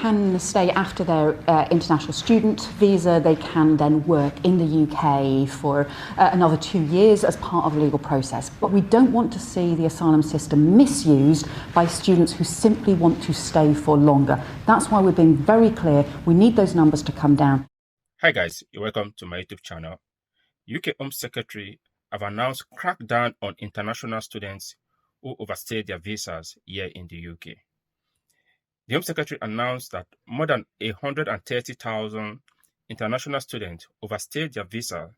can stay after their international student visa. They can then work in the UK for another 2 years as part of a legal process. But we don't want to see the asylum system misused by students who simply want to stay for longer. That's why we're being very clear. We need those numbers to come down. Hi guys, you're welcome to my YouTube channel. UK Home Secretary have announced crackdown on international students who overstayed their visas here in the UK. The Home Secretary announced that more than 130,000 international students overstayed their visa,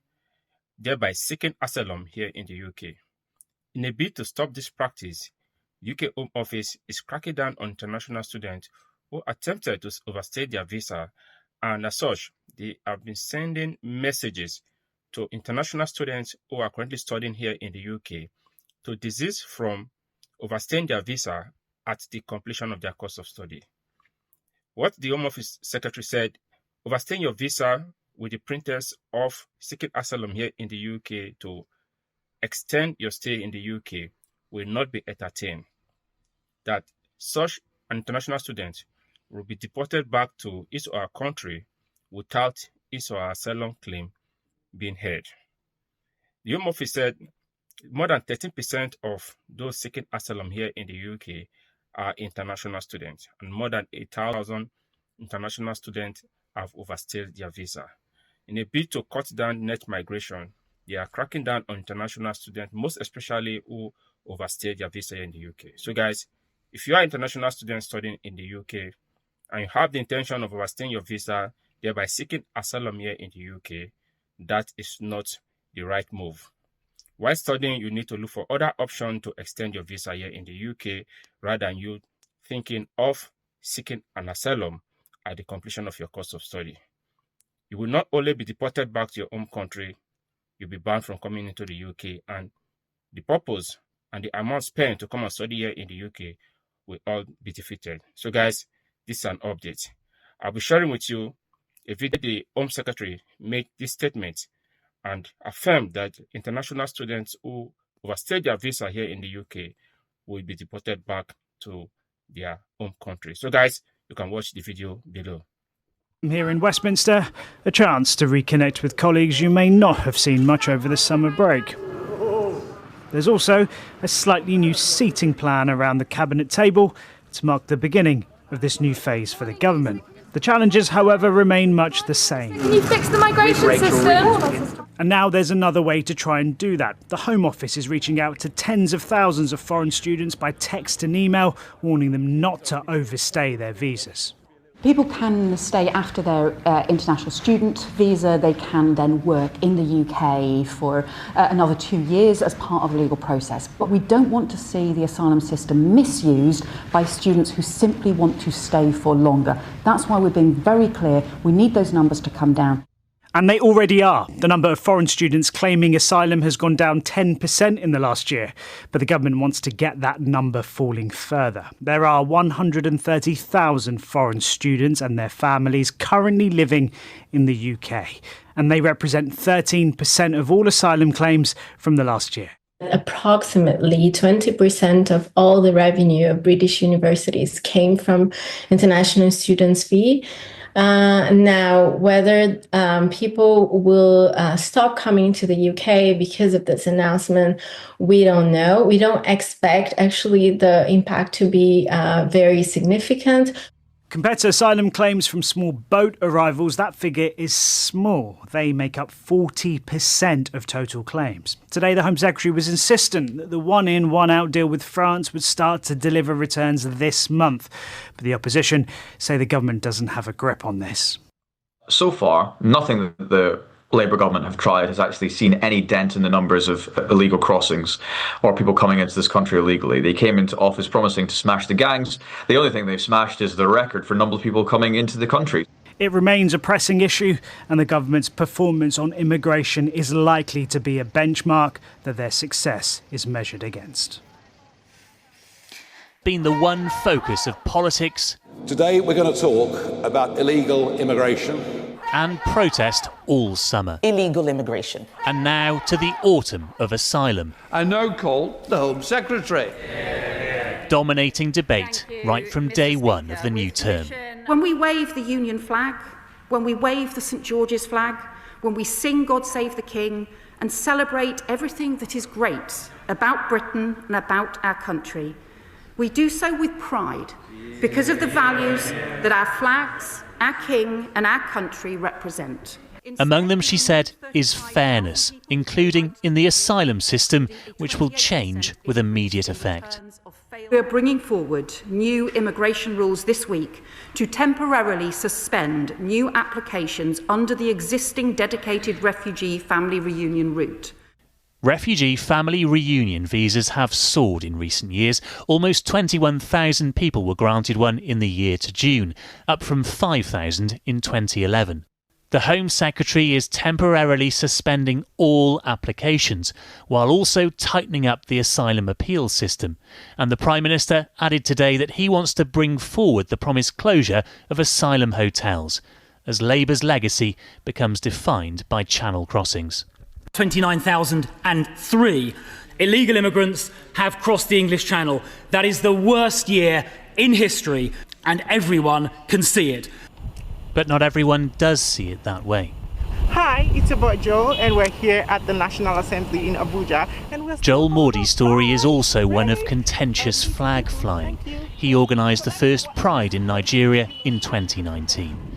thereby seeking asylum here in the UK. In a bid to stop this practice, UK Home Office is cracking down on international students who attempted to overstay their visa, and as such, they have been sending messages to international students who are currently studying here in the UK to desist from overstaying their visa at the completion of their course of study. What the Home Office Secretary said, overstaying your visa with the pretense of seeking asylum here in the UK to extend your stay in the UK will not be entertained. That such international student will be deported back to his or her country without his or her asylum claim being heard. The Home Office said more than 13% of those seeking asylum here in the UK are international students, and more than 8,000 international students have overstayed their visa. In a bid to cut down net migration, they are cracking down on international students, most especially who overstayed their visa here in the UK. So guys, if you are an international student studying in the UK and you have the intention of overstaying your visa, thereby seeking asylum here in the UK, that is not the right move. While studying, you need to look for other options to extend your visa here in the UK rather than you thinking of seeking an asylum at the completion of your course of study. You will not only be deported back to your home country, you'll be banned from coming into the UK, and the purpose and the amount spent to come and study here in the UK will all be defeated. So guys, this is an update. I'll be sharing with you a video the Home Secretary made this statement and affirmed that international students who overstayed their visa here in the UK will be deported back to their home country. So guys, you can watch the video below. Here in Westminster, a chance to reconnect with colleagues you may not have seen much over the summer break. There's also a slightly new seating plan around the cabinet table to mark the beginning of this new phase for the government. The challenges, however, remain much the same. Can you fix the migration system? And now there's another way to try and do that. The Home Office is reaching out to tens of thousands of foreign students by text and email, warning them not to overstay their visas. People can stay after their international student visa. They can then work in the UK for another 2 years as part of a legal process. But we don't want to see the asylum system misused by students who simply want to stay for longer. That's why we're being very clear. We need those numbers to come down. And they already are. The number of foreign students claiming asylum has gone down 10% in the last year, but the government wants to get that number falling further. There are 130,000 foreign students and their families currently living in the UK, and they represent 13% of all asylum claims from the last year. Approximately 20% of all the revenue of British universities came from international students' fee. Now, whether people will stop coming to the UK because of this announcement, we don't know. We don't expect, actually, the impact to be very significant. Compared to asylum claims from small boat arrivals, that figure is small. They make up 40% of total claims. Today, the Home Secretary was insistent that the one-in, one-out deal with France would start to deliver returns this month. But the opposition say the government doesn't have a grip on this. So far, nothing that the Labour government have tried has actually seen any dent in the numbers of illegal crossings or people coming into this country illegally. They came into office promising to smash the gangs. The only thing they've smashed is the record for number of people coming into the country. It remains a pressing issue, and the government's performance on immigration is likely to be a benchmark that their success is measured against. Been the one focus of politics. Today we're going to talk about illegal immigration. And protest all summer. Illegal immigration. And now to the autumn of asylum. And now call the Home Secretary. Dominating debate right from day one of the new term. When we wave the Union flag, when we wave the St George's flag, when we sing God Save the King and celebrate everything that is great about Britain and about our country, we do so with pride because of the values that our flags, our king and our country represent. Among them, she said, is fairness, including in the asylum system, which will change with immediate effect. We are bringing forward new immigration rules this week to temporarily suspend new applications under the existing dedicated refugee family reunion route. Refugee family reunion visas have soared in recent years. Almost 21,000 people were granted one in the year to June, up from 5,000 in 2011. The Home Secretary is temporarily suspending all applications, while also tightening up the asylum appeal system. And the Prime Minister added today that he wants to bring forward the promised closure of asylum hotels, as Labour's legacy becomes defined by channel crossings. 29,003 illegal immigrants have crossed the English Channel. That is the worst year in history, and everyone can see it. But not everyone does see it that way. Hi, it's about Joel, and we're here at the National Assembly in Abuja. And Joel Mordy's story is also one of contentious flag flying. He organised the first Pride in Nigeria in 2019.